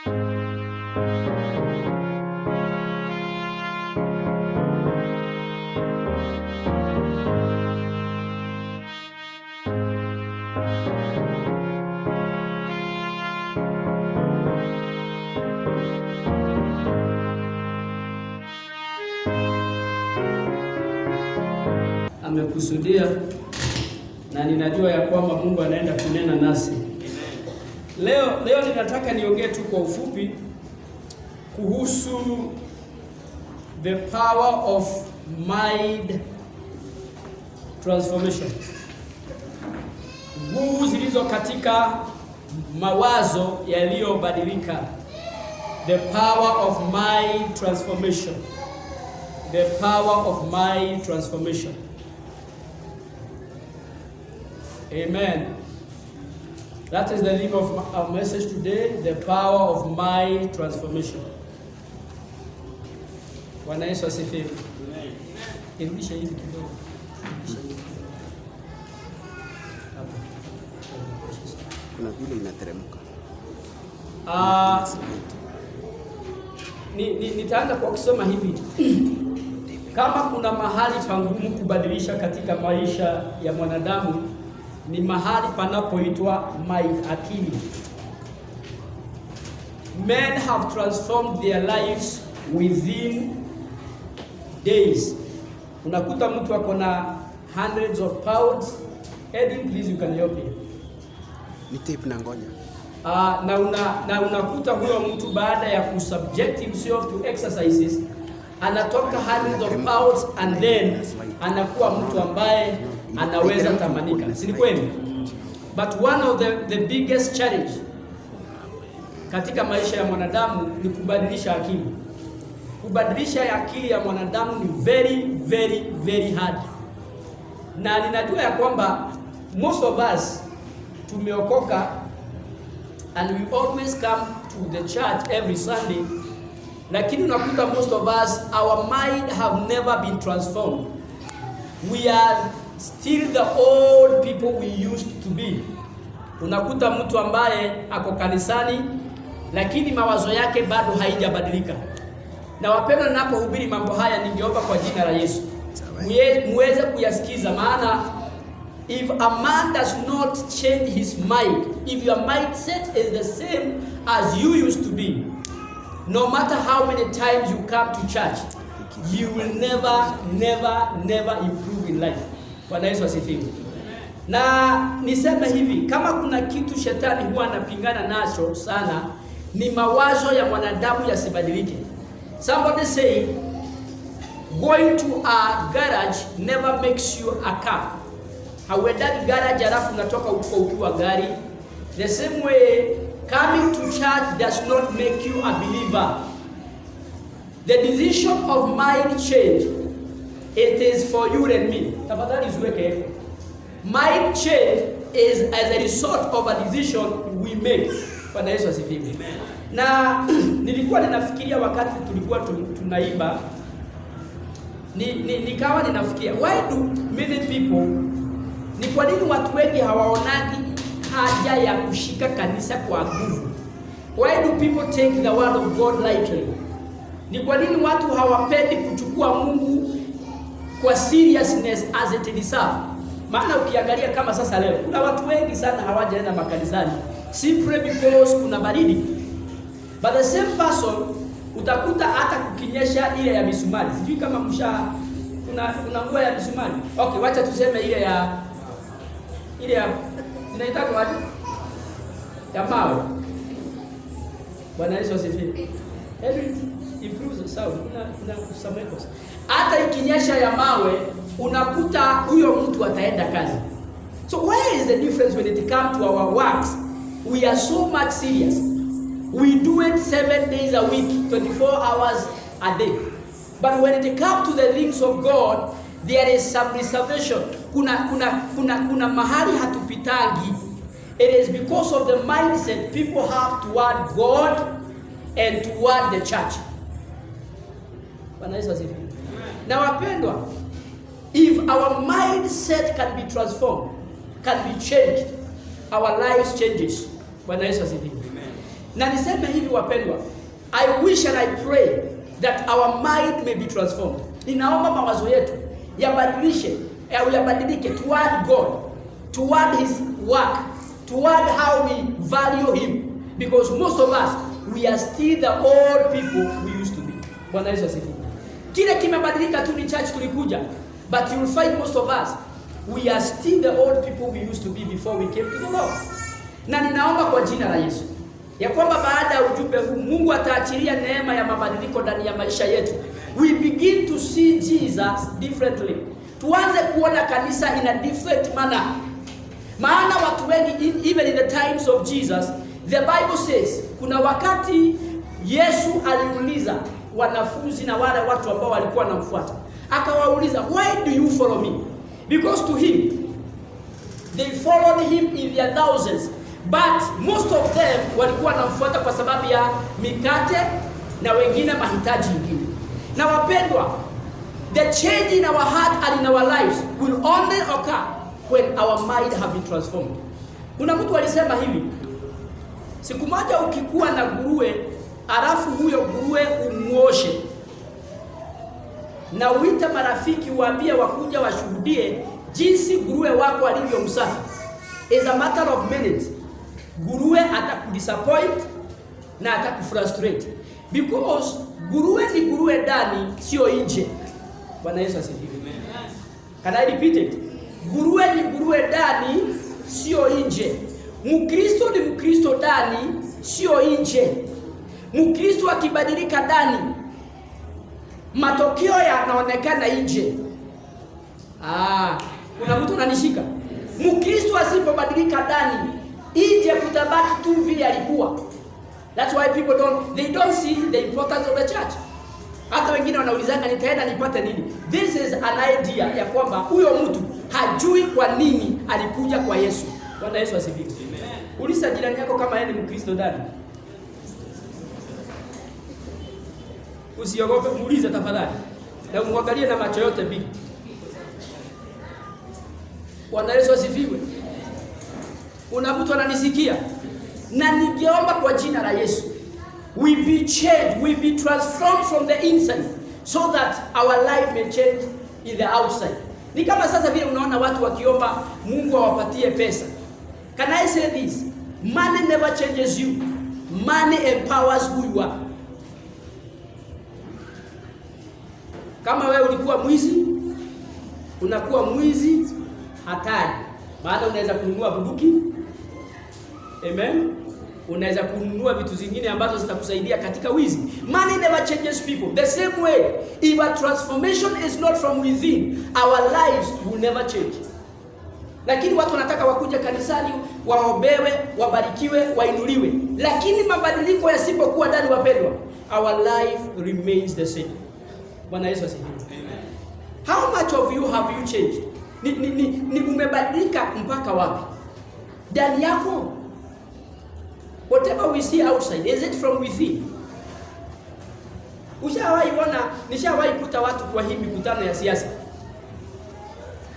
Amekusudia na ninajua ya kwamba Mungu anaenda kunena nasi. Leo ninataka niongee tu kwa ufupi kuhusu the power of mind transformation. Nguvu zilizo katika mawazo yaliyobadilika. The power of mind transformation. The power of mind transformation. Amen. That is the name of our message today, the power of mind transformation. Bwana Yesu asifiwe. Amen. Irudisha hivi kidogo. Kuna vile inateremka. Nitaanza kwa kusema hivi. Kama kuna mahali pangumu kubadilisha katika maisha ya mwanadamu, ni mahali panapoitwa mind, akili. Men have transformed their lives within days. Unakuta mtu ako na hundreds of pounds. Edwin, please, you can help me. Ni tape na ngonya. Na unakuta huyo mtu baada ya kusubject himself to exercises anatoka hundreds of pounds and then anakuwa mtu ambaye anaweza tamanika. Si kweli? But one of the biggest challenge katika maisha ya mwanadamu ni kubadilisha akili. Kubadilisha akili ya mwanadamu ni very very very hard. Na ninajua ya kwamba most of us tumeokoka and we always come to the church every Sunday, lakini unakuta most of us, our mind have never been transformed. We are still the old people we used to be. Unakuta mtu ambaye ako kanisani lakini mawazo yake bado haijabadilika. Na wapendwa, ninapohubiri mambo haya ningeomba kwa jina la Yesu muweze kuyasikiza, maana if a man does not change his mind, if your mindset is the same as you used to be, no matter how many times you come to church, you will never improve in life. Bwana Yesu asifiwe. Na niseme hivi, kama kuna kitu shetani huwa anapingana nacho sana, ni mawazo ya mwanadamu yasibadilike. Somebody say, going to a garage never makes you a car. Hauendani garage alafu unatoka uko ukiwa gari. The same way, coming to church does not make you a believer. The decision of mind change, it is for you and me. Tafadhali usiweke. Mind change is as a result of a decision we make. Bwana Yesu asifiwe. Amen. Na nilikuwa ninafikiria wakati tulikuwa tunaimba, nikawa ninafikiria, why do many people, ni kwa nini watu wengi hawaonagi haja ya kushika kanisa kwa nguvu? Why do people take the word of God lightly? Ni kwa nini watu hawapendi kuchukua Mungu kwa seriousness as it deserves? Maana ukiangalia kama sasa leo, kuna watu wengi sana hawajaenda makanisani simply because kuna baridi. But the same person utakuta hata kukinyesha ile ya misumari. Sijui kama kuna nguo ya misumari. Okay, wacha tuseme ile ya inaitwa wapi? Ya mawe. Bwana Yesu asifiwe. Every improves the sound. Kuna kusamekos. Hata ikinyesha ya mawe, unakuta huyo mtu ataenda kazi. So where is the difference when it comes to our works? We are so much serious. We do it 7 days a week, 24 hours a day. But when it comes to the things of God, there is some reservation. Kuna mahali hatupitangi. It is because of the mindset people have toward God and toward the church. Bwana Yesu asifiwe. Na wapendwa, if our mindset can be transformed, can be changed, our lives changes. Bwana Yesu asifiwe. Na niseme hivi wapendwa, I wish and I pray that our mind may be transformed. Ninaomba mawazo yetu yabadilike toward God, toward his work, toward how we value him, because most of us, we are still the old people we used to be. Bwana Yesu asifiwe. Kile kimebadilika tu ni church tulikuja, but you will find most of us, we are still the old people we used to be before we came to the Lord. Na ninaomba kwa jina la Yesu ya kwamba baada ya ujumbe huu Mungu ataachilia neema ya mabadiliko ndani ya maisha yetu. We begin to see Jesus differently. Tuanze kuona kanisa in a different manner. Maana watu wengi, even in the times of Jesus, the Bible says, kuna wakati Yesu aliuliza wanafunzi na wale watu ambao walikuwa wanamfuata. Akawauliza, why do you follow me? Because to him, they followed him in their thousands. But most of them walikuwa wanamfuata kwa sababu ya mikate na wengine mahitaji mengine. Na wapendwa, the change in our heart and in our lives will only occur when our mind have been transformed. Kuna mtu alisema hivi, siku moja ukikuwa na nguruwe, alafu huyo nguruwe umuoshe na uita marafiki waambie wakuja washuhudie jinsi nguruwe wako alivyo msafi, is a matter of minutes, nguruwe atakudisappoint na atakufrustrate, because nguruwe ni nguruwe ndani, sio nje. Bwana Yesu asifiwe. Can I repeat it? Nguruwe ni nguruwe ndani, sio nje. Mkristo ni Mkristo ndani, sio nje. Mkristo akibadilika ndani, matokeo yanaonekana nje. Kuna mtu ananishika? Mkristo asipobadilika ndani, nje kutabaki tu vile alikuwa. That's why people don't see the importance of the church. Hata wengine wanaulizana nitaenda nipate nini? This is an idea ya kwamba huyo mtu hajui kwa nini alikuja kwa Yesu. Bwana Yesu asifiwe. Amen. Uliza jirani yako kama yeye ni Mkristo ndani. Usiogope, muulize tafadhali. Na umwangalie na macho yote mbili. Bwana Yesu asifiwe. Kuna mtu ananisikia? Na ningeomba kwa jina la Yesu, we be changed, we be transformed from the inside, so that our life may change in the outside. Ni kama sasa vile unaona watu wakiomba Mungu awapatie pesa. Can I say this? Money never changes you. Money empowers who you are. Kama wewe ulikuwa mwizi, unakuwa mwizi hatari. Maana unaweza kununua bunduki. Amen. Unaweza kununua vitu zingine ambazo zitakusaidia katika wizi. Money never changes people. The same way, if a transformation is not from within, our lives will never change. Lakini watu wanataka wakuja kanisani, waombewe, wabarikiwe, wainuliwe. Lakini mabadiliko yasipokuwa ndani, wapendwa, our life remains the same. Bwana Yesu asifiwe. Amen. How much of you have you changed? Ni umebadilika mpaka wapi? Ndani yako. Whatever we see outside, is it from within? Nishawahi kuta watu kwa hii mikutano ya siasa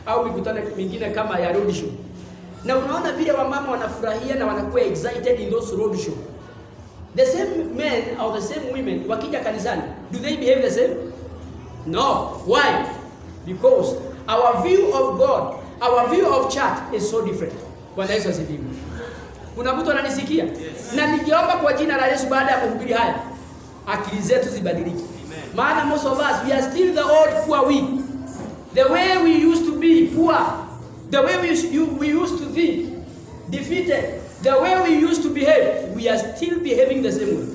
au mikutano mingine kama ya road show, na unaona vile wamama wanafurahia na wanakuwa excited in those road show. The same men or the same women wakija kanisani, do they behave the same? No. Why? Because our view of God, our view of church is so different. Bwana Yesu asifiwe. Kuna mtu ananisikia? Yes. Na ningeomba kwa jina la Yesu baada ya kuhubiri haya, akili zetu zibadilike. Maana most of us, we are still the old poor we. The way we used to be poor, the way we used to think defeated, the way we used to behave, we are still behaving the same way.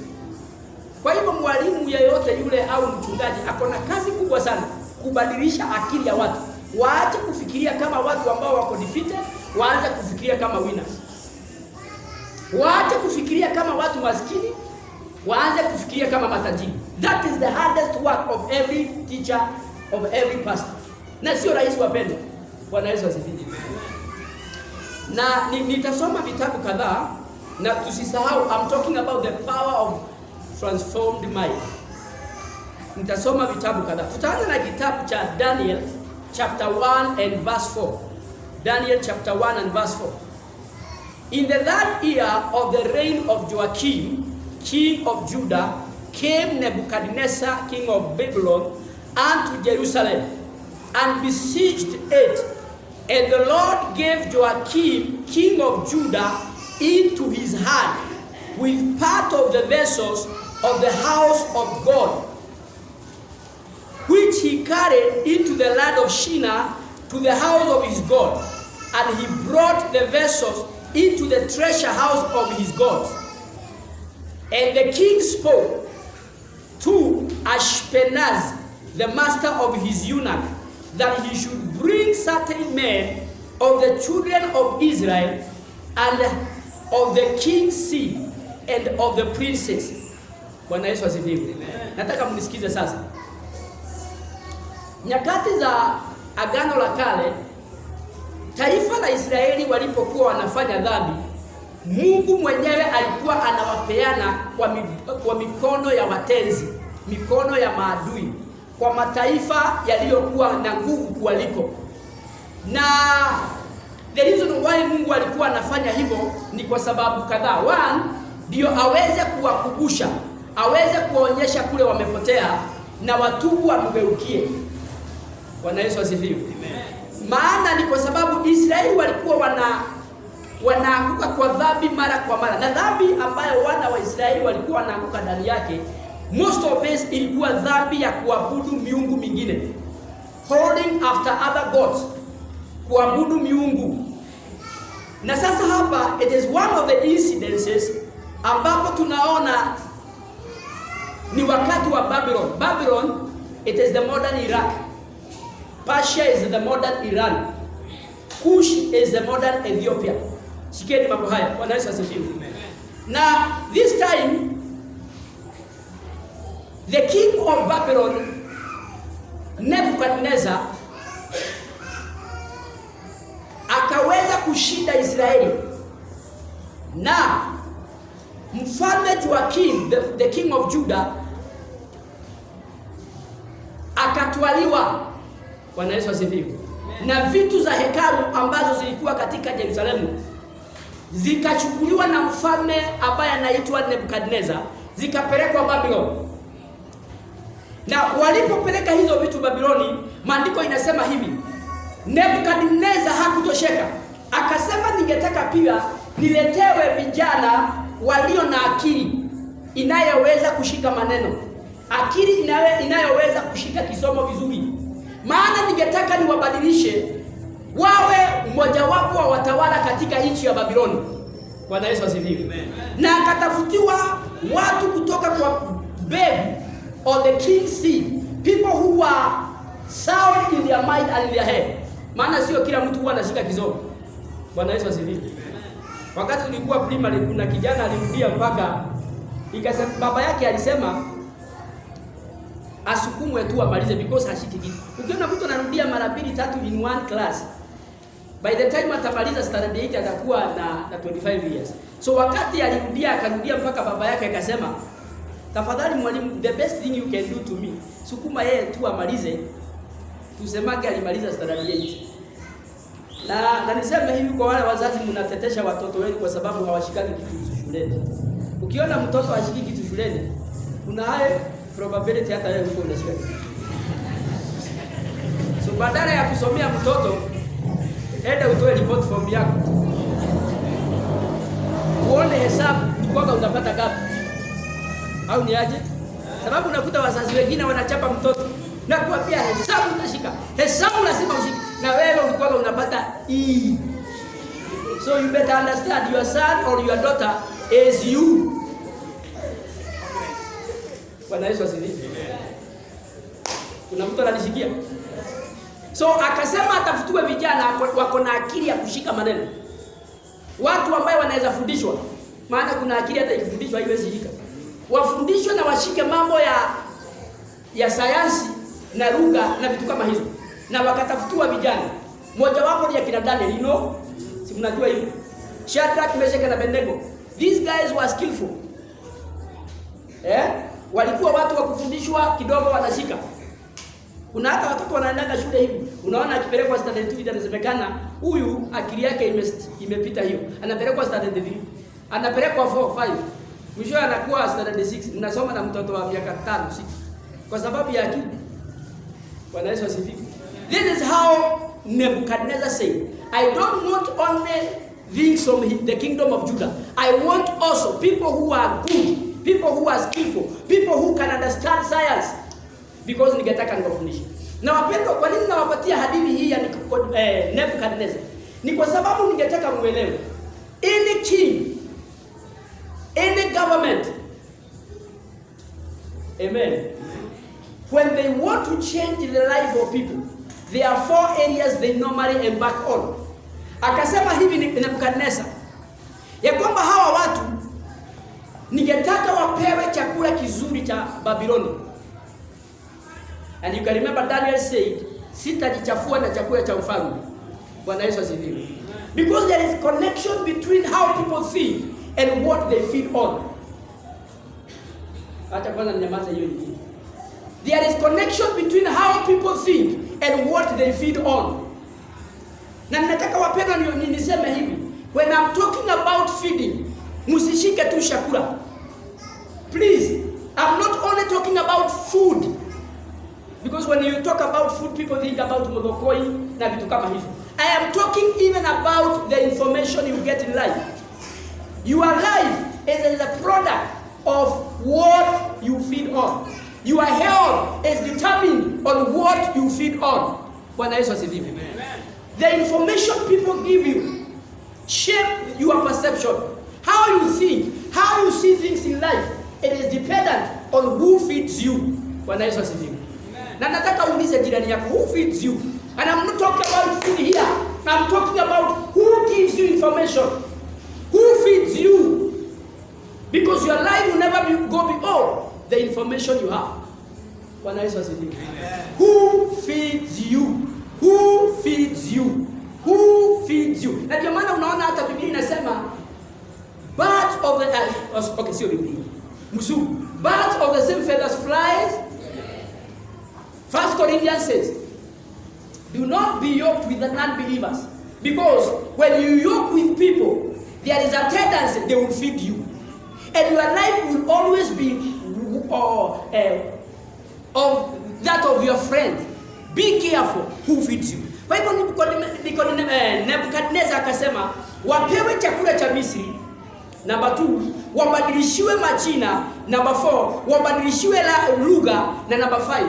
Kwa hivyo mwalimu yeyote yule au mchungaji akona kazi kubwa sana kubadilisha akili ya watu. Waache kufikiria kama watu ambao wako defeated, waanze kufikiria kama winners. Waache kufikiria kama watu maskini, waanze kufikiria kama matajiri. That is the hardest work of every teacher, of every pastor. Na sio rahisi wapendwa. Bwana Yesu asifiwe. Na nitasoma vitabu kadhaa na tusisahau, I'm talking about the power of transformed mind. Nitasoma vitabu kadhaa. Tutaanza na kitabu cha Daniel chapter 1 and verse 4. Daniel chapter 1 and verse 4. In the third year of the reign of Joachim, king of Judah, came Nebuchadnezzar, king of Babylon, unto Jerusalem, and besieged it. And the Lord gave Joachim, king of Judah, into his hand, with part of the vessels of the house of God, which he carried into the land of Shinar to the house of his God. And he brought the vessels into the treasure house of his God. And the king spoke to Ashpenaz, the master of his eunuch, that he should bring certain men of the children of Israel, and of the king's seed, and of the princes. Bwana Yesu asifiwe. Nataka mnisikize sasa. Nyakati za Agano la Kale, taifa la Israeli walipokuwa wanafanya dhambi, Mungu mwenyewe alikuwa anawapeana kwa mikono ya watenzi, mikono ya maadui, kwa mataifa yaliyokuwa na nguvu kuwaliko. Na the reason why Mungu alikuwa anafanya hivyo ni kwa sababu kadhaa. One, ndio aweze kuwakumbusha, aweze kuonyesha kule wamepotea na watubu wamgeukie. Bwana Yesu asifiwe. Maana ni kwa sababu Israeli walikuwa wanaanguka kwa dhambi mara kwa mara. Na dhambi ambayo wana wa Israeli walikuwa wanaanguka ndani yake, most of this ilikuwa dhambi ya kuabudu miungu mingine. Holding after other gods. Kuabudu miungu. Na sasa hapa, it is one of the incidences ambapo tunaona ni wakati wa Babylon. Babylon, it is the modern Iraq. Persia is the modern Iran. Kush is the modern Ethiopia. Shikeni mambo haya. Bwana Yesu asifiwe. Na this time, the king of Babylon, Nebuchadnezzar, akaweza kushinda Israeli. Na mfalme Joachim, the king of Judah, akatwaliwa. Bwana Yesu asifiwe. Na vitu za hekalu ambazo zilikuwa katika Yerusalemu zikachukuliwa na mfalme ambaye anaitwa Nebuchadnezzar, zikapelekwa Babylon. Na walipopeleka hizo vitu Babiloni, maandiko inasema hivi, Nebuchadnezzar hakutosheka. Akasema, ningetaka pia niletewe vijana walio na akili inayoweza kushika maneno, akili inayoweza kushika kisomo vizuri. Maana ningetaka niwabadilishe wawe mmoja wapo wa watawala katika nchi ya Babiloni. Bwana Yesu asifiwe. Na akatafutiwa watu kutoka kwa Bab or the king's seed, people who are sound in their mind and in their head. Maana sio kila mtu huwa anashika kisomo. Bwana Yesu asifiwe. Wakati tulikuwa primary, kuna kijana alirudia mpaka ikasema, baba yake alisema asukumwe tu amalize because hashiki kitu. Ukiona mtu anarudia mara 2-3 in one class, by the time atamaliza standard 8 atakuwa na 25 years. So wakati alirudia akarudia mpaka baba yake akasema, tafadhali mwalimu, the best thing you can do to me, sukuma yeye tu amalize, tusemage alimaliza standard 8. Na niseme hivi kwa wale wazazi mnatetesha watoto wenu kwa sababu hawashikani kitu shuleni. Ukiona mtoto hashiki kitu shuleni, kuna high probability hata wewe uko unashika. So badala ya kusomea mtoto, enda utoe report form yako. Uone hesabu kwamba unapata gapi. Au ni aje? Sababu unakuta wazazi wengine wanachapa mtoto na kuambia hesabu utashika. Hesabu lazima ushike. Na wewe ulikuwa unapata E. So you better understand your son or your daughter is you. Bwana Yesu asifiwe. Kuna mtu ananishikia. So akasema atafutue vijana wako na akili ya kushika maneno. Watu ambao wanaweza fundishwa. Maana kuna akili hata ikifundishwa haiwezi shika. Wafundishwe na washike mambo ya sayansi na lugha na vitu kama hizo. Na wakatafutua vijana. Mmoja wapo ni akina Daniel, you know? Si mnajua hivyo. Shadrach, Meshach na Abednego. These guys were skillful. Walikuwa watu wa kufundishwa kidogo wanashika. Kuna hata watoto wanaenda shule hivi. Unaona akipelekwa standard 2 inasemekana huyu akili yake imepita hiyo. Anapelekwa standard 3. Anapelekwa 4, 5. Mwisho anakuwa standard 6. Mnasoma na mtoto wa miaka 5, 6. Kwa sababu ya akili. Bwana Yesu asifiwe. This is how Nebuchadnezzar said, I don't want only things from the kingdom of Judah. I want also people who are good, people who are skillful, people who can understand science. Because ningetaka nikufundishe. Na wapendwa, kwa nini nawapatia hadithi hii ya Nebuchadnezzar? Ni kwa sababu ningetaka muelewe. Any king, any government, amen, when they want to change the life of people, there are 4 areas they normally embark on. Akasema hivi Nebuchadnezzar, ya kwamba hawa watu ningetaka wapewe chakula kizuri cha Babiloni. And you can remember Daniel said, sitajichafua na chakula cha ufalme. Bwana Yesu asifiwe. Because there is connection between how people feed and what they feed on. Acha kwanza ninyamaze hiyo nyingine. There is connection between how people feed and what they feed on. Na ninataka wapendwa niseme hivi. When I'm talking about feeding, musishike tu chakula. Please, I'm not only talking about food. Because when you talk about food, people think about modokoi na vitu kama hizo. I am talking even about the information you get in life. Your life is a product of what you feed on. Your health is determined on what you feed on. Bwana Yesu asifiwe. The information people give you shape your perception. How you think, how you see things in life, it is dependent on who feeds you. Bwana Yesu asifiwe. Na nataka uulize jirani yako, who feeds you? And I'm not talking about food here. I'm talking about who gives you information. Who feeds you? Because your life will never go beyond the information you have. Bwana Yesu asifiwe. Who feeds you? Who feeds you? Who feeds you? Na ndio maana unaona hata Biblia inasema birds of the okay, sio Biblia. Musu, birds of the same feathers flies. 1 Corinthians says, do not be yoked with the non-believers. Because when you yoke with people, there is a tendency they will feed you. And your life will always be of that of your friend. Be careful who feeds you. Kwa hivyo Nebuchadnezzar akasema, wapewe chakula cha Misri. Number 2, wabadilishiwe majina. Number 4, wabadilishiwe lugha. Na number 5,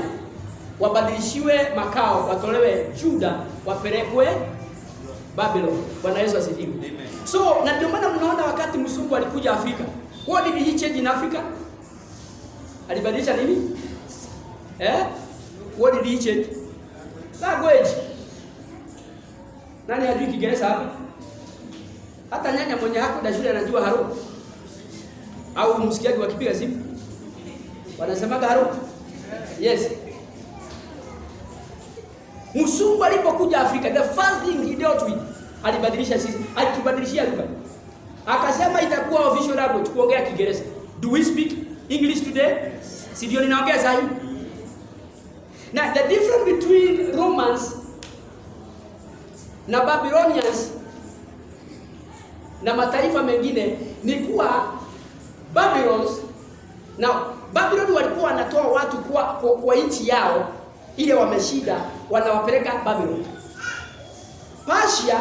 wabadilishiwe makao, watolewe Juda, wapelekwe Babylon. Bwana Yesu asifiwe. So, na ndio maana mnaona wakati msungu alikuja Afrika, what did he change in Africa? Alibadilisha nini? What did he change? Language. Nani hajui Kiingereza hapa? Hata nyanya mwenye hakuenda shule anajua harufu. Au msikiaji wakipiga simu wanasemaga harufu. Yes. Msungu alipokuja Afrika, the first thing he dealt with, alibadilisha sisi, alitubadilishia lugha. Akasema itakuwa official language kuongea Kiingereza. Do we speak English today? Si ndio ninaongea sasa hivi. Now the difference between Romans na Babylonians na mataifa mengine ni kuwa Babylon walikuwa wanatoa watu kwa nchi yao ile wameshida, wanawapeleka Babylon. Persia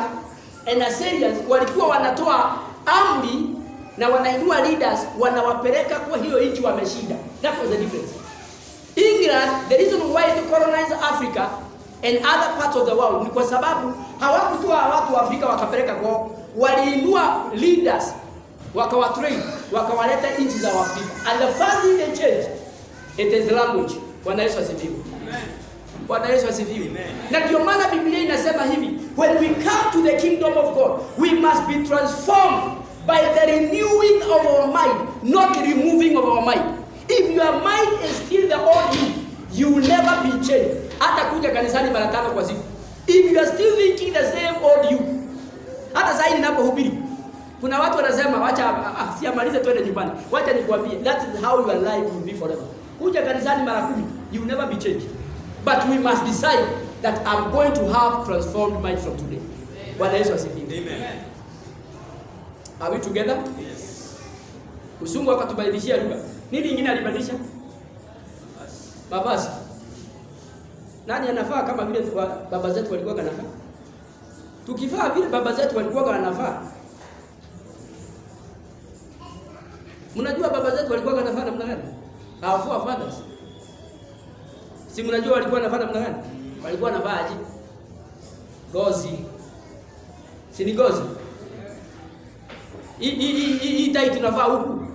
and Assyrians walikuwa wanatoa amri na wanainua leaders, wanawapeleka kwa hiyo nchi wameshida. That was the difference. England, the reason why they colonized Africa and other parts of the world ni kwa sababu hawakutoa watu wa Afrika wakapeleka kwao, waliinua leaders wakawatrain, wakawaleta nchi za Afrika. And the first thing they changed, it is language. Bwana Yesu asifiwe. Bwana Yesu asifiwe. Na ndio maana Biblia inasema hivi, when we come to the kingdom of God, we must be transformed by the renewing of our mind, not removing of our mind. If your mind is still the old you will never be changed. Hata kuja kanisani mara 5 kwa siku, if you are still thinking the same old you. Hata sasa ninapohubiri kuna watu wanasema wacha siamalize twende nyumbani. Wacha nikwambie, that is how your life will be forever. Kuja kanisani mara 10, you will never be changed. But we must decide that I'm going to have transformed mind from today. Bwana Yesu asifiwe. Amen. Are we together? Yes. Usungu akatubadilishia lugha. Nini nyingine alibadilisha? Mavazi. Nani anafaa kama vile baba zetu walikuwa wanafaa? Tukifaa vile baba zetu walikuwa wanafaa. Mnajua baba zetu walikuwa wanafaa namna gani? Our forefathers. Si mnajua walikuwa wanafaa namna gani? Walikuwa wanavaa aje? Gozi. Si ni gozi? Hii tai tunavaa huku.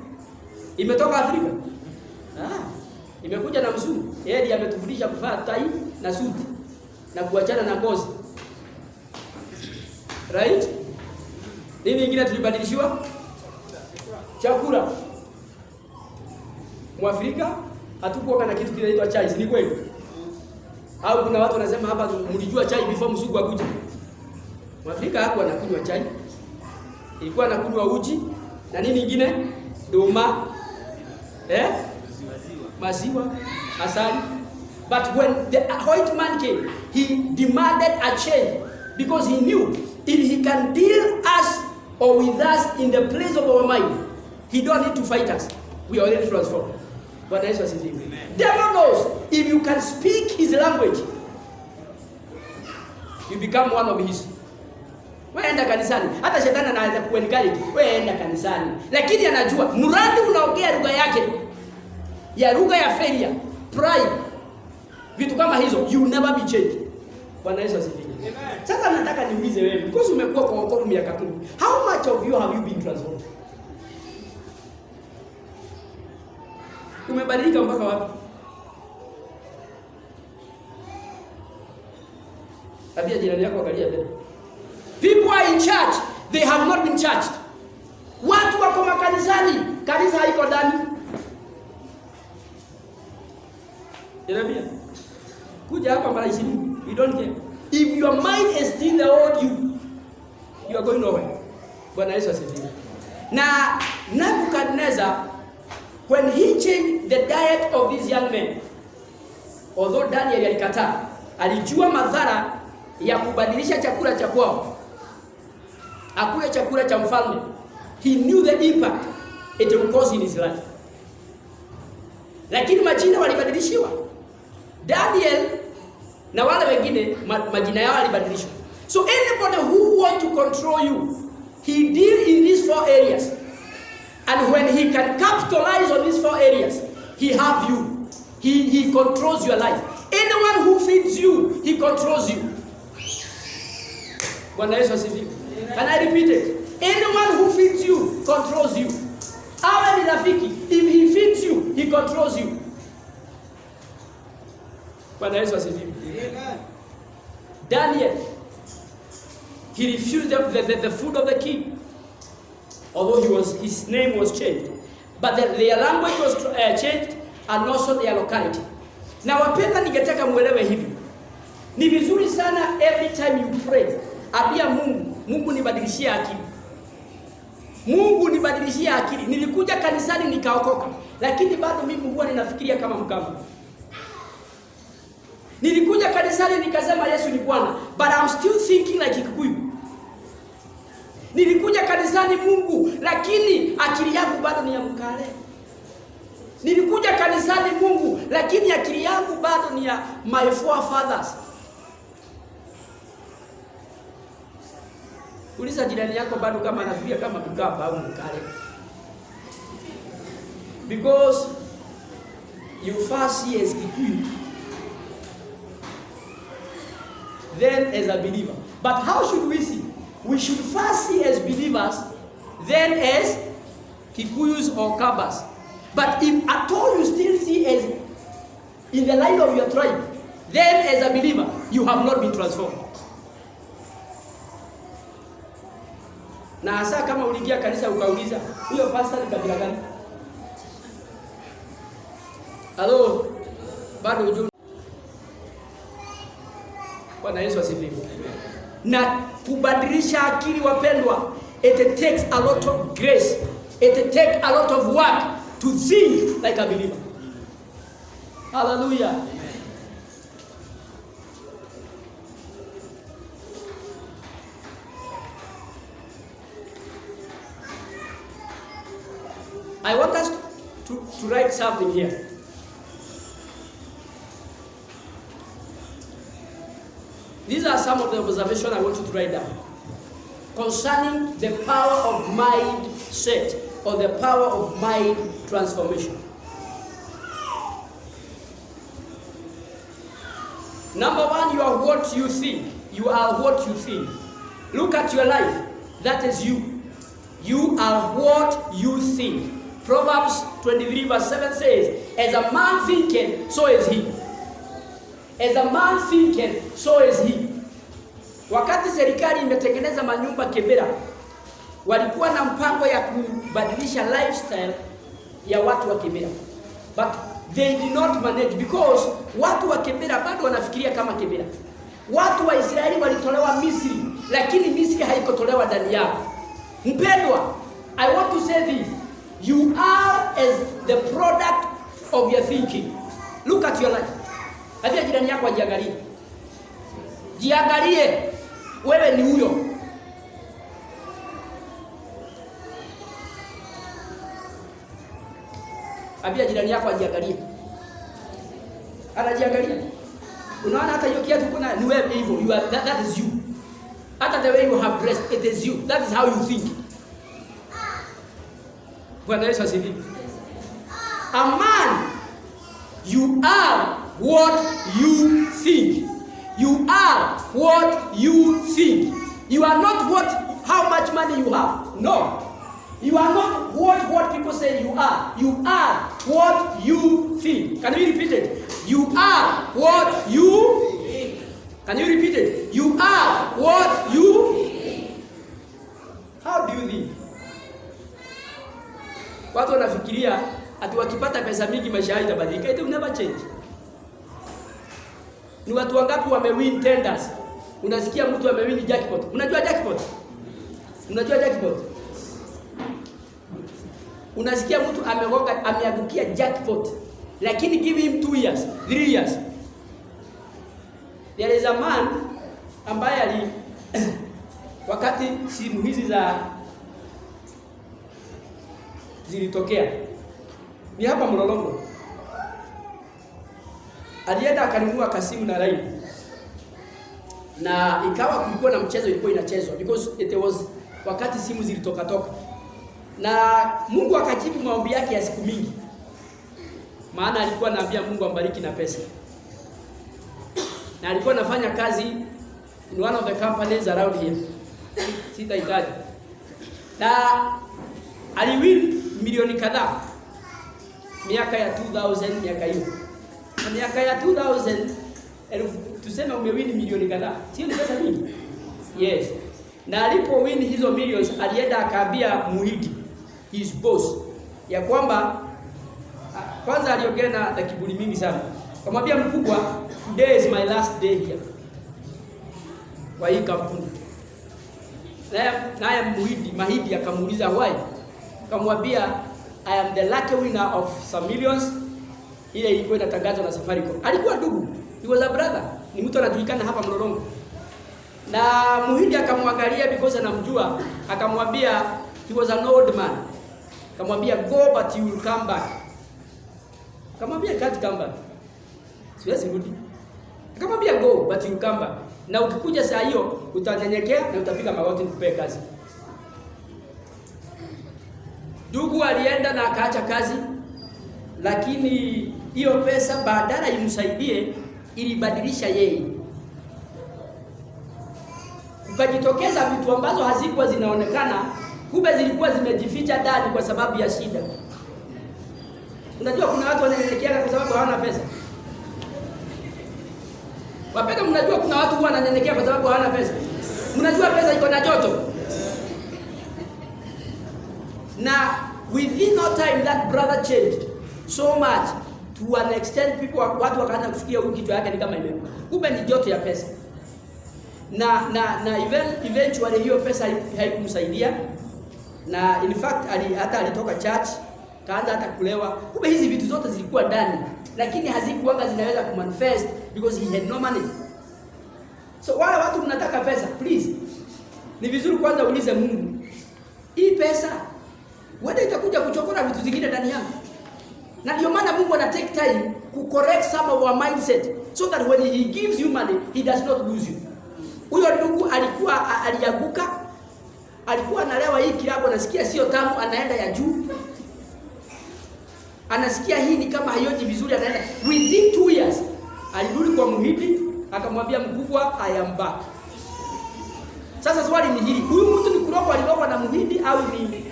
Imetoka Afrika. Imekuja na mzungu. Yeye ndiye ametufundisha kuvaa tai na suti na kuachana na ngozi. Right? Nini nyingine tulibadilishiwa? Chakula. Mwafrika hatukuwa na kitu kinaitwa chai, si ni kweli? Au kuna watu wanasema hapa mlijua chai before mzungu akuje. Mwafrika hakuwa anakunywa chai. Ilikuwa anakunywa uji na nini nyingine? Doma. Maziwa, asali. But when the white man came, he demanded a change because he knew if he can deal us or with us in the place of our mind, he don't need to fight us. We are already transformed. But that's what he did. Devil knows if you can speak his language, you become one of his. Wewe enda kanisani. Hata shetani anaweza kuencourage. Wewe enda kanisani. Lakini anajua mradi unaongea lugha yake, ya lugha ya failure, pride, vitu kama hizo, you never be changed. Bwana Yesu asifiwe. Amen. Sasa nataka niulize wewe, because umekuwa kwa wokovu miaka 10. How much of you have you been transformed? Umebadilika mpaka wapi? Tabia jirani yako angalia mbele. People are in church, they have not been churched. Watu wako makanisani, kanisa haiko ndani. Jeremia, kuja hapa mara 20. We don't care. If your mind is still the old you are going nowhere. Bwana Yesu asifiwe. Na Nebuchadnezzar, when he changed the diet of these young men, although Daniel alikataa, alijua madhara ya kubadilisha chakula cha kwao, akule chakula cha mfalme. He knew the impact it will cause in his life. Lakini majina walibadilishiwa. Daniel na wale wengine majina yao walibadilishwa. So anybody who want to control you, he deal in these 4 areas. And when he can capitalize on these 4 areas, he have you. He controls your life. Anyone who feeds you, he controls you. Bwana Yesu asifiwe. Can I repeat it? Anyone who feeds you controls you. Awe ni rafiki, if he feeds you, he controls you. Bwana Yesu asifiwe. Amen. Daniel, he refused the food of the king, although his name was changed, but their language was changed and also their locality. Na wapenda, ningetaka muelewe hivi. Ni vizuri sana every time you pray, ambia Mungu nibadilishie akili. Mungu nibadilishie akili. Nilikuja kanisani nikaokoka, lakini bado mimi huwa ninafikiria kama Mkamba. Nilikuja kanisani nikasema Yesu ni Bwana, but I'm still thinking like Kikuyu. Nilikuja kanisani Mungu, lakini akili yangu bado ni ya Mkale. Nilikuja kanisani Mungu, lakini akili yangu bado ni ya my forefathers. Uliza jirani yako bado kama anafikiria kama Mkamba au Mkale. Because you first see as Kikuyu, then as a believer. But how should we see? We should first see as believers, then as Kikuyus or Kabas. But if at all you still see as in the line of your tribe, then as a believer, you have not been transformed. Na hasa kama uliingia kanisa ukauliza, huyo pastor ni kabila gani? Hello, bado ujue. Bwana Yesu asifiwe. Na kubadilisha akili wapendwa, it takes a lot of grace. It takes a lot of work to think like a believer. Hallelujah. I want to write something here. These are some of the observations I want you to write down concerning the power of mindset or the power of mind transformation. Number one, you are what you think. You are what you think. Look at your life. That is you. You are what you think. Proverbs 23 verse 7 says, as a man thinketh, so is he. As a man thinketh, so is he. Wakati serikali imetengeneza manyumba Kibera, walikuwa na mpango ya kubadilisha lifestyle ya watu wa Kibera. But they did not manage because watu wa Kibera bado wanafikiria kama Kibera. Watu wa Israeli walitolewa Misri, lakini Misri haikotolewa ndani yao. Mpendwa, I want to say this. You are as the product of your thinking. Look at your life. Hadi jirani yako ajiangalie. Jiangalie. Wewe ni huyo. Abia jirani yako ajiangalie. Anajiangalia. Unaona hata hiyo kiatu kuna ni wewe hivyo. You are that is you. Hata the way you have dressed, it is you. That is how you think. Bwana Yesu asifiwe. A man, you are what you think. You are what you think. You are not how much money you have. No. You are not what people say you are. You are what you think. Can you repeat it? You are what you think. Can you repeat it? You are what you think. How do you think? Watu wanafikiria ati wakipata pesa mingi maisha yao itabadilika. It will never change. Ni watu wangapi wamewin tenders? Unasikia mtu amewin jackpot. Unajua jackpot? Unajua jackpot? Unasikia mtu ameangukia jackpot. Lakini give him 2 years, 3 years. There is a man ambaye wakati simu hizi zilitokea. Ni hapa Mlolongo. Alienda akanunua kasimu na line. Na ikawa kulikuwa na mchezo ilikuwa inachezwa because it was wakati simu zilitoka. Na Mungu akajibu maombi yake ya siku mingi. Maana alikuwa anaambia Mungu ambariki na pesa. Na alikuwa anafanya kazi in one of the companies around here. Sitahitaji. Na aliwin milioni kadhaa. Miaka ya 2000 miaka hiyo. Na miaka ya 2000 tuseme umewin milioni kadhaa. Sio pesa nyingi. Yes. Na alipowin hizo millions alienda akaambia Muhidi, his boss, ya kwamba kwanza aliongea na kiburi mingi sana. Kamwambia mkubwa, today is my last day here. Kwa hii kampuni. Naye Mahidi akamuuliza why? Kamwambia I am the lucky winner of some millions. Ile ilikuwa inatangazwa na Safaricom. Alikuwa ndugu. He was a brother. Ni mtu anajulikana hapa Mlolongo. Na Muhidi akamwangalia because anamjua, akamwambia he was an old man. Akamwambia go but you will come back. Akamwambia can't come back. Siwezi rudi. Akamwambia go but you will come back. Na ukikuja saa hiyo utanyenyekea na utapiga magoti nikupe kazi. Ndugu alienda na akaacha kazi, lakini hiyo pesa badala imsaidie ilibadilisha yeye. Ukajitokeza vitu ambazo hazikuwa zinaonekana, kumbe zilikuwa zimejificha ndani kwa sababu ya shida. Unajua kuna watu wananyenyekea kwa sababu hawana pesa. Wapenda, mnajua kuna watu huwa wananyenyekea kwa sababu hawana pesa. Mnajua pesa iko na joto. Na within no time that brother changed so much to an extent people watu wakaanza kufikiria huyu kitu yake ni kama imeruka. Kumbe ni joto ya pesa. Na eventually hiyo pesa haikumsaidia. Na in fact hata alitoka church, kaanza hata kulewa. Kumbe hizi vitu zote zilikuwa ndani, lakini hazikuanga zinaweza kumanifest because he had no money. So wale watu mnataka pesa, please. Ni vizuri kwanza uulize Mungu. Hii pesa wewe itakuja kuchokora vitu zingine ndani yangu. Na ndio maana Mungu ana take time to correct some of our mindset so that when he gives you money, he does not lose you. Huyo ndugu alikuwa alianguka, alikuwa analewa hii kilabu, anasikia sio tamu, anaenda ya juu. Anasikia hii ni kama haionji vizuri, anaenda. Within 2 years alirudi kwa muhindi, akamwambia mkubwa, I am back. Sasa swali ni hili, huyu mtu ni kurogo alirogwa na muhindi au ni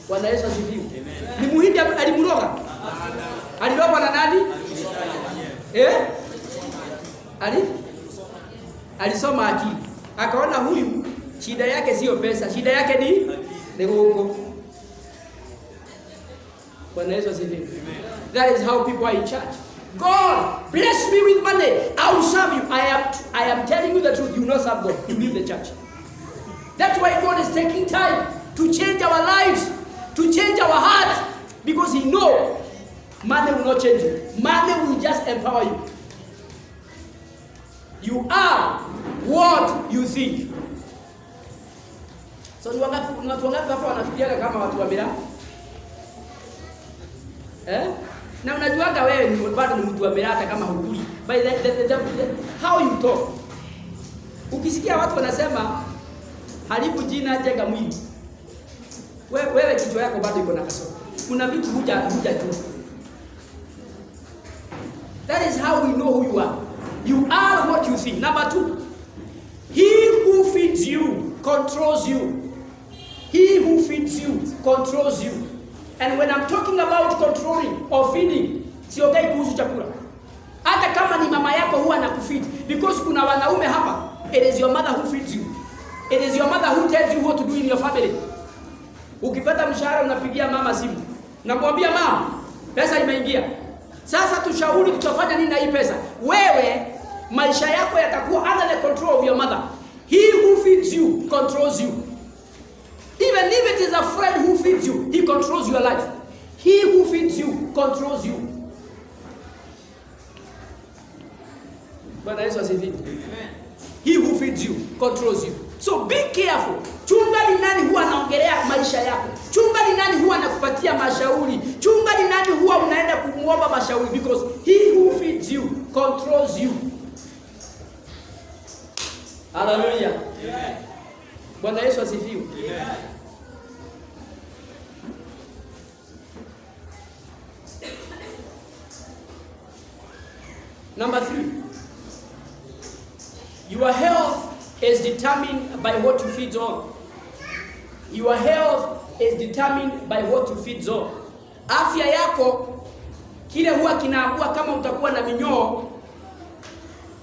Bwana Yesu asifiwe. Ni muhindi alimroga? Alirogwa na nani? Alisoma akili. Akaona huyu shida yake sio pesa, shida yake ni huko. Bwana Yesu asifiwe. That is how people are in church. God, bless me with money. I will serve you. I am telling you the truth. You will not serve God. You leave the church. That's why God is taking time to change our lives, to change our hearts, because He knows money will not change you. Money will just empower you. You are what you think. So ni watu wangapi hapa wanafikiria kama watu wa miraa? Na unajuaga wewe ni bado ni mtu wa miraa hata kama hukuli. By how you talk. Ukisikia watu wanasema haribu jina jenga mwili. Wewe kichwa yako bado iko na kasoro. Kuna vitu huja tu. That is how we know who you are. You are what you think. Number 2. He who feeds you controls you. He who feeds you controls you. And when I'm talking about controlling or feeding, siongei kuhusu chakula. Hata kama ni mama yako huwa anakufeed, because kuna wanaume hapa, it is your mother who feeds you. It is your mother who tells you what to do in your family. Ukipata mshahara unapigia mama simu. Namwambia mama, pesa imeingia. Sasa tushauri tutafanya nini na hii pesa? Wewe maisha yako yatakuwa under the control of your mother. He who feeds you controls you. Even if it is a friend who feeds you, he controls your life. He who feeds you controls you. Bwana Yesu asifiwe. He who feeds you controls you. So be careful. Chunga ni nani huwa anaongelea maisha yako. Chunga ni nani huwa anakupatia mashauri. Chunga ni nani huwa unaenda kumuomba mashauri, because he who feeds you controls you. Hallelujah. Amen. Bwana Yesu asifiwe. Amen. Number 3. Your health is determined by what you feed on. Your health is determined by what you feed on. Afya yako kile huwa kinaamua kama utakuwa na minyoo.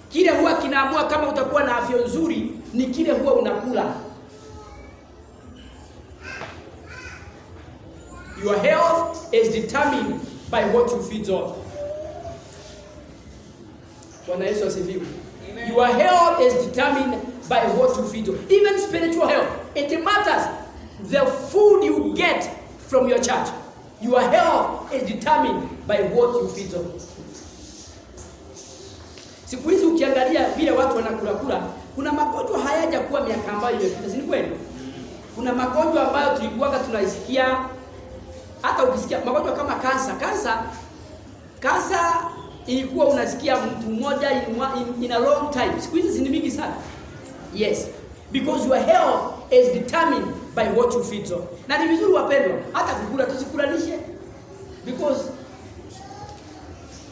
Kile huwa kinaamua kama utakuwa na afya nzuri ni kile huwa unakula. Your health is determined by what you feed on. Bwana Yesu asifiwe. Your health is determined by what you feed on. Even spiritual health, it matters the food you get from your church. Your health is determined by what you feed on. Siku hizi ukiangalia vile watu wanakula, kuna magonjwa hayaja kuwa miaka ambayo imepita, si kweli? Kuna magonjwa ambayo tulikuwa tunaisikia, hata ukisikia magonjwa kama kansa ilikuwa unasikia mtu mmoja in a long time. Siku hizi ni mingi sana. Yes, because your health is determined by what you feed on. Na ni vizuri wapendwa, hata kukula tusikulanishe, because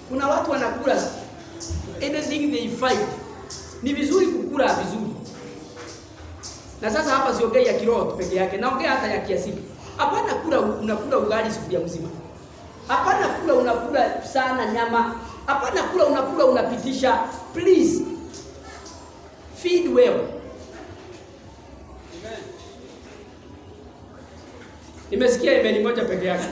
kuna watu wanakula anything they find. Ni vizuri kukula vizuri. Na sasa hapa siongei ya kiroho peke yake, naongea hata ya kiasili. Hapana kula unakula ugali sufuria mzima. Hapana kula unakula sana nyama. Hapana kula unakula unapitisha. Please feed well. Amen. Nimesikia imeni moja peke yake.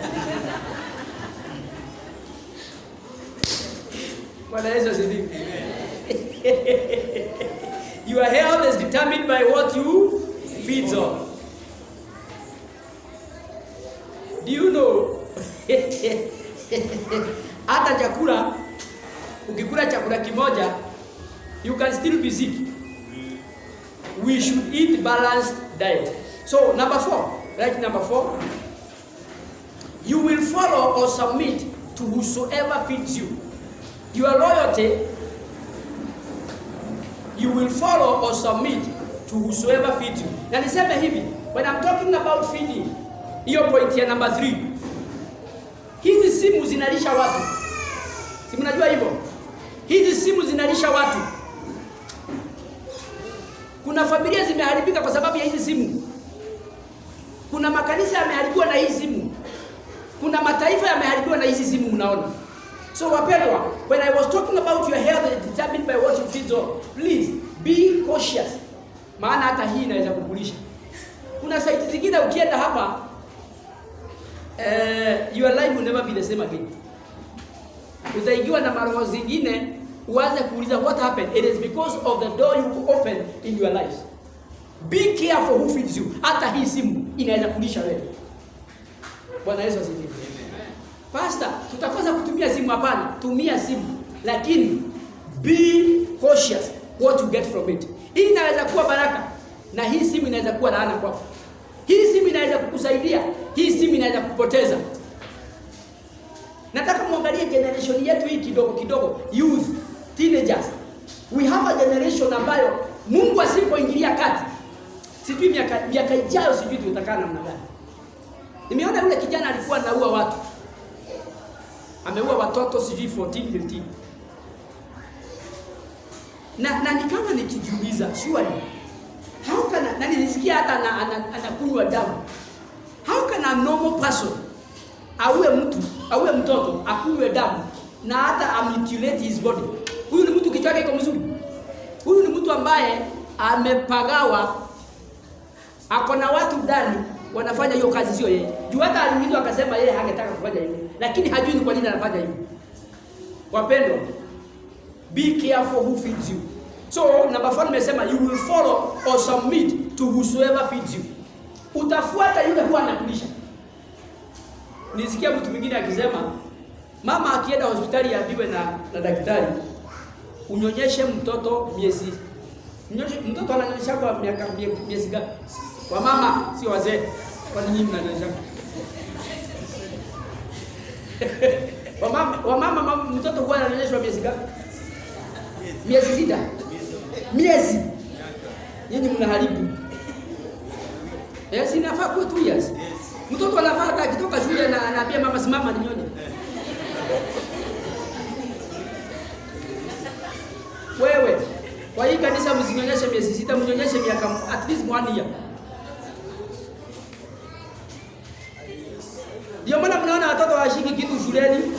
Bwana Yesu asifiwe. Your health is determined by what you feed on. Do you know? Hata chakula, ukikula chakula kimoja, you can still be sick. We should eat balanced diet. So number 4, right? Number 4. You will follow or submit to whosoever feeds you. Your loyalty, you will follow or submit to whosoever feeds you. Na niseme hivi, when I'm talking about feeding, hiyo point ya number 3. Hizi simu zinalisha watu. Si mnajua hivyo? Hizi simu zinalisha watu. Kuna familia zimeharibika kwa sababu ya hizi simu. Kuna makanisa yameharibiwa na hizi simu. Kuna mataifa yameharibiwa na hizi simu mnaona. So wapendwa, when I was talking about your health is determined by what you feed on, please be cautious. Maana hata hii inaweza kukulisha. Kuna site zingine ukienda hapa your life will never be the same again. Utaingiwa na maroho zingine uanze kuuliza what happened. It is because of the door you open in your life. Be careful who feeds you. Hata hii simu inaweza kulisha wewe. Bwana Yesu asifiwe. Pastor, tutakosa kutumia simu? Hapana, tumia simu. Lakini be cautious what you get from it. Hii inaweza kuwa baraka na hii simu inaweza kuwa laana kwako. Hii simu inaweza kukusaidia, hii simu inaweza kupoteza. Nataka muangalie generation yetu hii kidogo kidogo, youth, teenagers. We have a generation ambayo Mungu asipoingilia kati, sijui miaka ijayo sijui tutakaa namna gani. Nimeona yule kijana alikuwa anaua watu. Ameua watoto sijui 14, 15. Na nikawa nikijiuliza, surely how can na nilisikia hata anakunywa damu. How can a normal person aue mtoto akunywe damu na hata amutilate his body? Huyu ni mtu kichwa chake iko mzuri. Huyu ni mtu ambaye amepagawa, ako na watu ndani wanafanya hiyo kazi, sio yeye. Juu hata aliulizwa akasema yeye hangetaka kufanya hivyo, lakini hajui ni kwa nini anafanya hivyo. Wapendwa, be careful who feeds you. So number 4 nimesema you will follow or submit to whosoever feeds you. Utafuata yule huwa anakulisha. Nisikia mtu mwingine akisema mama akienda hospitali yaambiwe na daktari unyonyeshe mtoto miezi. Mtoto ananyonyesha kwa miezi ngapi? Kwa mama sio wazee. Kwa nini mnanyonyesha? Kwa mama mtoto huwa ananyonyeshwa miezi ngapi? Miezi 6. Miezi. Nyinyi mnaharibu. Yes, inafaa kwa 2 years. Mtoto anafaa hata akitoka shule na anaambia mama simama ninyonye. Wewe, kwa hii kanisa msinyonyeshe miezi 6, mnyonyeshe miaka at least 1 year. Ndio maana mnaona watoto washiki kitu shuleni.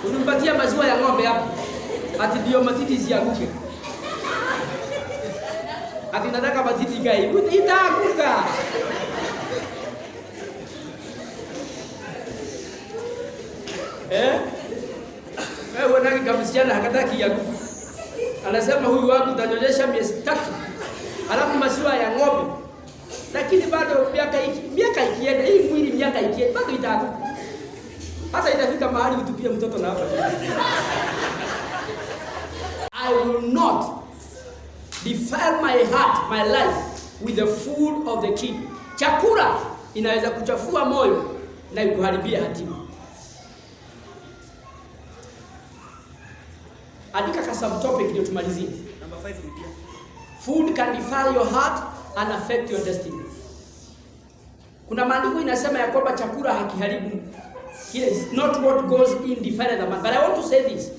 Unimpatia maziwa ya ng'ombe hapo. Ati ndio matiti zianguke. Ati nataka matiti gai. Itaanguka. Wewe nani kama msichana hakataki yanguke. Anasema huyu wangu utanyonyesha miezi 3. Alafu maziwa ya ng'ombe. Lakini bado miaka ikienda, hii mwili miaka ikienda bado itaanguka. Hata itafika mahali utupie mtoto na hapa. I will not defile my heart, my life with the food of the king. Chakula inaweza kuchafua moyo na kuharibia hatima. Andika ka subtopic ndio tumalizie. Number 5 ni pia. Food can defile your heart and affect your destiny. Kuna maandiko inasema ya kwamba chakula hakiharibu. It's not what goes in defile the man. But I want to say this.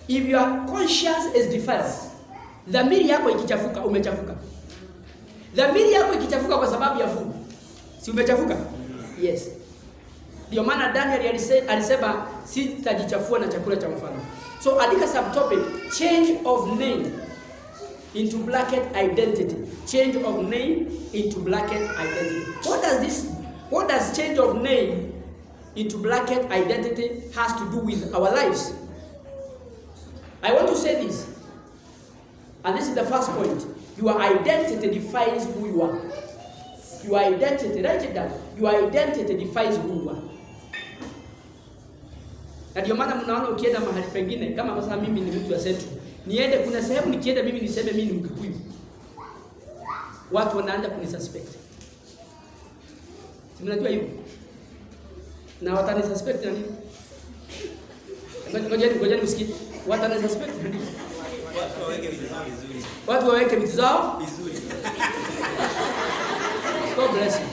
If your conscience is defiled, dhamiri yako ikichafuka, umechafuka. Dhamiri yako ikichafuka kwa sababu ya food, si umechafuka? Yes. Ndio maana Daniel alisema sitajichafua na chakula cha mfalme. So andika subtopic, change of name into blanket identity. Change of name into blanket identity. What does change of name into blanket identity has to do with our lives? I want to say this, and this is the first point. Your identity defines who you are. Your identity, write it down. Your identity defines who you are. Na ndio maana mnaona ukienda mahali pengine, kama sasa mimi ni mtu wa Central, niende kuna sehemu nikienda mimi niseme mimi ni Mkikuyu, watu wanaanza kunisuspect. Mnajua hiyo? Na watani suspect nani? Ngojeni msikie. Watani suspect nani? Watu waweke vitu zao vizuri. God bless you.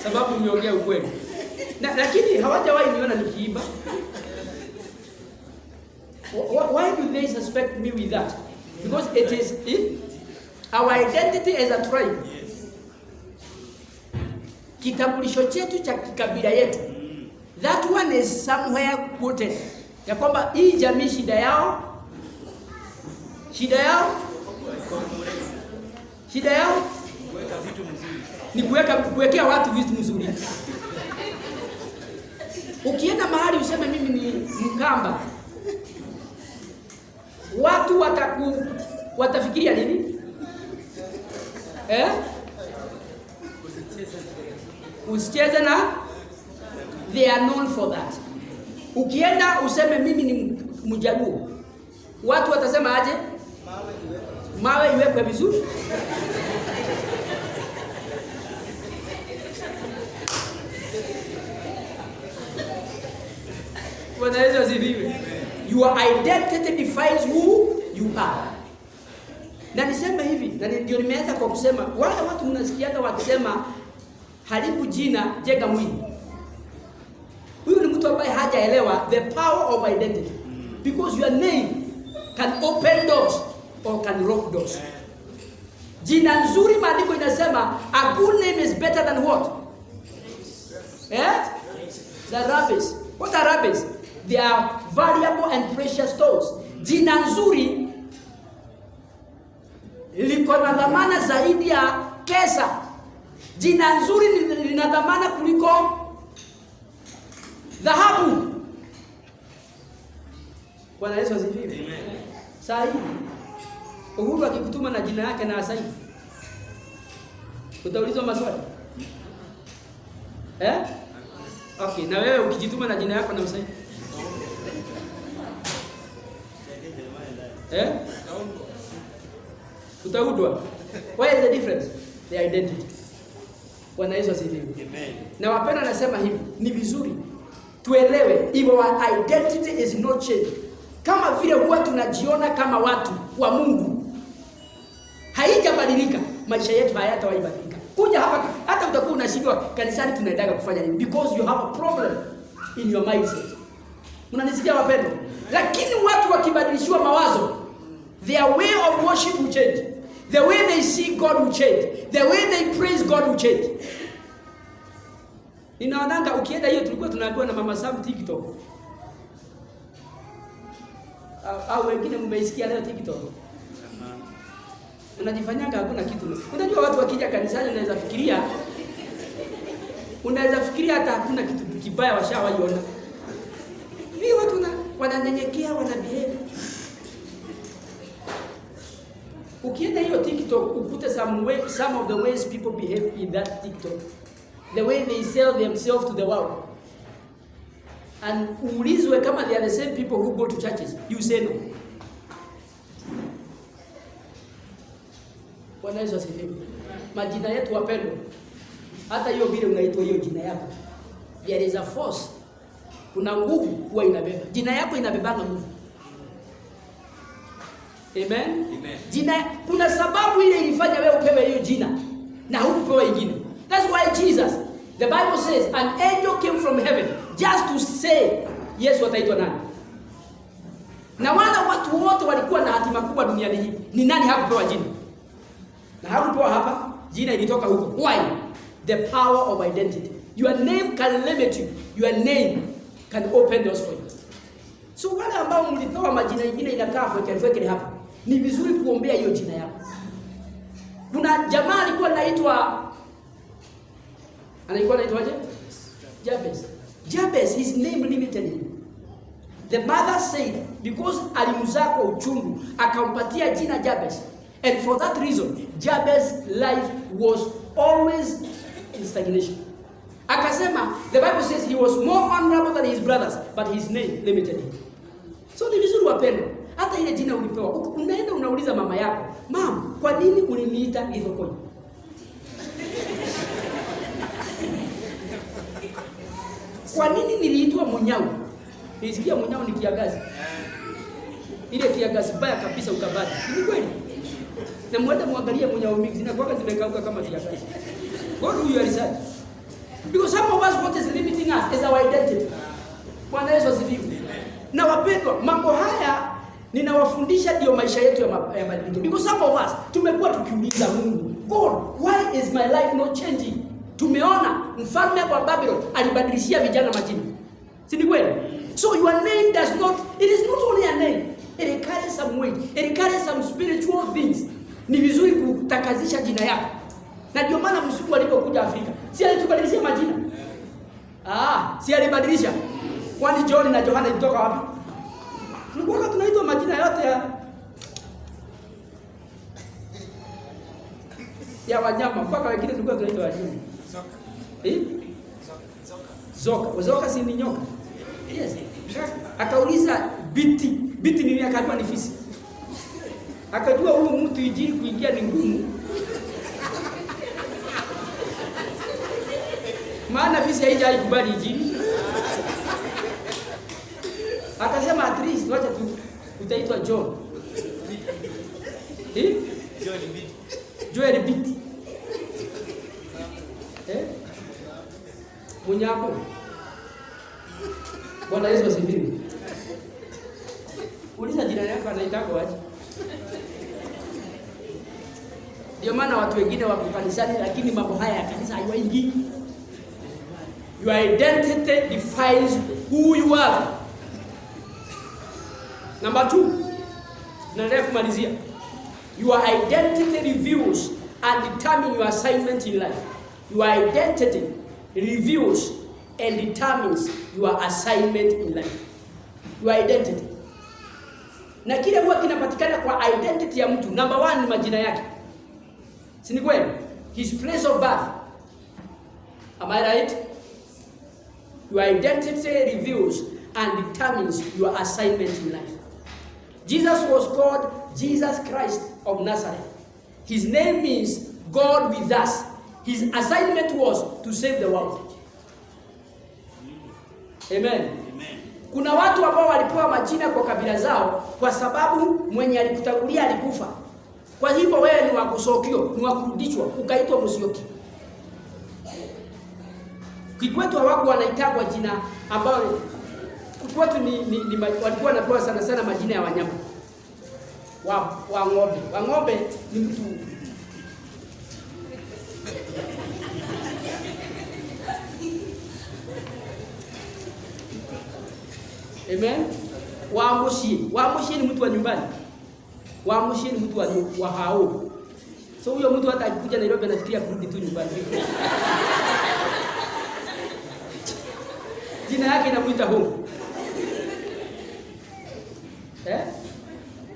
Sababu umeongea ukweli. Lakini hawajawahi niona nikiimba. Why do they suspect me with that? Because it is our identity as a tribe. Kitambulisho chetu cha kikabila yetu. That one is somewhere quoted. Ya kwamba hii jamii shida yao kuweka vitu mzuri. Ni kuwekea watu vitu mzuri. Ukienda mahali useme mimi ni Mkamba, watu watafikiria nini? Usicheze na, they are known for that. Ukienda useme mimi ni Mjaluo, watu watasema aje? Mawe iwekwe vizuri. Your identity defines who you are. Na nisema hivi, na ndio nimeanza kwa kusema wale watu mnasikiaga wakisema haribu jina jenga mwili. Huyu ni mtu ambaye hajaelewa the power of identity. Because your name can open doors or can lock doors. Jina nzuri, maandiko inasema a good name is better than what? The rubies. What are rubies? They are valuable and precious stones. Jina nzuri liko na dhamana zaidi ya pesa. Jina nzuri lina dhamana kuliko dhahabu. Bwana Yesu asifiwe. Amen. Sasa Uhuru akikutuma na jina yake na Asai, utaulizwa maswali? Okay, na wewe ukijituma na jina yako na Asai? Utaudwa. What is the difference? The identity. Bwana Yesu asifiwe. Amen. Na wapenda nasema hivi, ni vizuri tuelewe if our identity is not changed. Kama vile huwa tunajiona kama watu wa Mungu, haijabadilika, maisha yetu hayatawabadilika. Kuja hapa hata utakuwa unashindwa kanisani tunaendaga kufanya nini? Because you have a problem in your mindset. Mnanisikia wapendwa? Lakini watu wakibadilishiwa mawazo, their way of worship will change. The way they see God will change. The way they praise God will change. Ninaonanga ukienda hiyo tulikuwa tunaambiwa na Mama Sam TikTok. Au wengine mmeisikia leo TikTok. Unajifanyanga hakuna kitu. Unajua watu wakija kanisani unaweza fikiria hata hakuna kitu kibaya washawaiona. Ni watu wananyenyekea, wanabehave. Ukienda hiyo TikTok ukute some of the ways people behave in that TikTok. The way they sell themselves to the world. And uulizwe kama they are the same people who go to churches, you say no. Bwana Yesu asifiwe. Majina yetu wapendwa, hata hiyo vile unaitwa hiyo jina yako, there is a force. Kuna nguvu huwa inabeba. Jina yako inabebanga nguvu. Amen? Amen. Jina, kuna sababu ile ilifanya wewe upewe hiyo jina na hukupewa ingine. That's why Jesus, the Bible says, an angel came from heaven just to say, Yesu ataitwa nani? Na wala watu wote walikuwa na hatima kubwa duniani hii. Ni nani hakupewa jina? Na hakupewa hapa, jina ilitoka huko. Why? The power of identity. Your name can limit you. Your name can open doors for you. So wale ambao mlipewa majina mengine inakaa fweke hapa, ni vizuri kuombea hiyo jina yako. Kuna jamaa alikuwa anaitwaje? Jabez, his name limited him. The mother said, because alimzaa kwa uchungu, akampatia jina Jabez. And for that reason, Jabez's life was always in stagnation. Akasema, the Bible says he was more honorable than his brothers, but his name limited him. So ni vizuri wapendwa, hata ile jina ulipewa, unaenda unauliza mama yako, "Mom, kwa nini uliniita hivyo kwa?" Kwa nini niliitwa Munyau? Nisikia Munyau ni kiagazi. Ile kiagazi baya kabisa ukabati. Ni kweli? Na mwende muangalie Munyau mingi zinakuwa zimekauka kama kiagazi. What do you research? Because some of us, what is limiting us is our identity. Bwana Yesu asifiwe. Na wapendwa, mambo haya ninawafundisha ndio maisha yetu ya mabadiliko. Because some of us tumekuwa tukiuliza Mungu, God, why is my life not changing? Tumeona mfalme wa Babylon alibadilishia vijana majina. Si ni kweli? So your name does not, it is not only a name. It carries some weight. It carries some spiritual things. Ni vizuri kutakazisha jina yako. Na ndio maana msuku alipokuja Afrika, si alitubadilishia majina? Si alibadilisha. Kwani John na Johana ilitoka wapi? Tulikuwa tunaitwa majina yote ya wanyama, mpaka wengine tulikuwa tunaitwa wanyama. Zoka. Zoka si ni nyoka? Yes. Akauliza biti. Biti ni nini? Akajua ni fisi. Akajua huyu mtu injili kuingia ni ngumu. Maana fisi haijikubali injili. Akasema at least wacha tu utaitwa John. Joel Biti. Munyako. Bwana Yesu asifiwe. Uliza jina lako anaitako aje? Ndio maana watu wengine wako kanisani lakini mambo haya ya kanisa hayaingii. Your identity defines who you are. Number 2. Naendelea kumalizia. Your identity reveals and determines your assignment in life. Your identity reveals and determines your assignment in life. Your identity. Na kile huwa kinapatikana kwa identity ya mtu. Number 1 ni majina yake. Si ni kweli? His place of birth. Am I right? Your identity reveals and determines your assignment in life. Jesus was called Jesus Christ of Nazareth. His name means God with us. His assignment was to save the world. Amen. Kuna watu ambao walipewa majina kwa kabila zao kwa sababu mwenye alikutangulia alikufa. Kwa hivyo wewe ni wa kusokio, ni wa kurudishwa, ukaitwa Musyoki. Kikwetu hawako wanaitwa jina ambao kwetu ni walikuwa wanapewa sana majina ya wanyama. Wa ng'ombe. Wa ng'ombe ni mtu. Amen. Wa mshi ni mtu wa nyumbani. Wa mshi ni mtu wa hao. So huyo mtu hata akikuja Nairobi anafikiria kurudi tu nyumbani. Jina yake inamuita home.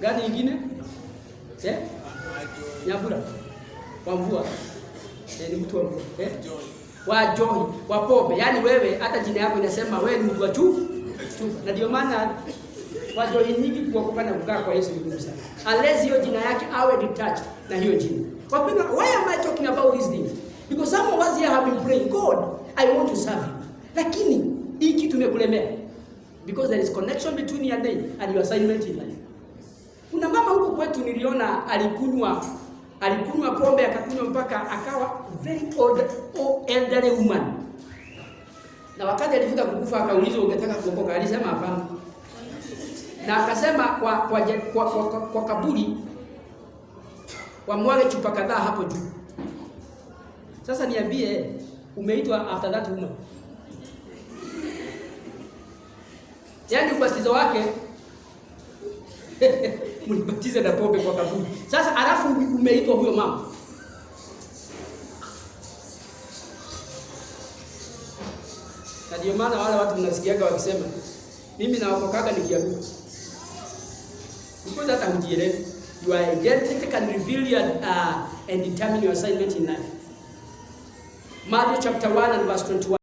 Gani ingine? Nyabura. Wamvua. Ni mtu wa mvua. Wa joy, wa pombe. Yaani wewe hata jina yako inasema wewe ni mtu wa chupa. Na ndio maana wa joy nyingi kwa kupanda kukaa kwa Yesu ni ngumu sana. Unless hiyo jina yake awe detached na hiyo jina. Wapendwa, why am I talking about these things? Because some of us here have been praying, God, I want to serve you. Lakini hii kitu imekulemea. Because there is connection between your name and your assignment in life. Kuna mama huko kwetu niliona alikunywa pombe akakunywa mpaka akawa very old elderly woman. Na wakati alifika kukufa akaulizwa ungetaka kuokoka, alisema hapana. Na akasema kwa kaburi wamwage chupa kadhaa hapo juu. Sasa niambie umeitwa after that woman. Yaani ubatizo wake mlibatiza na pombe kwa kaburi. Sasa alafu umeitwa huyo mama. Na ndio maana wale watu mnasikiaga wakisema mimi naokokaga nikiamini. Because hata hujielewi. Your identity can reveal and determine your assignment in life. Matthew chapter 1 and verse 21.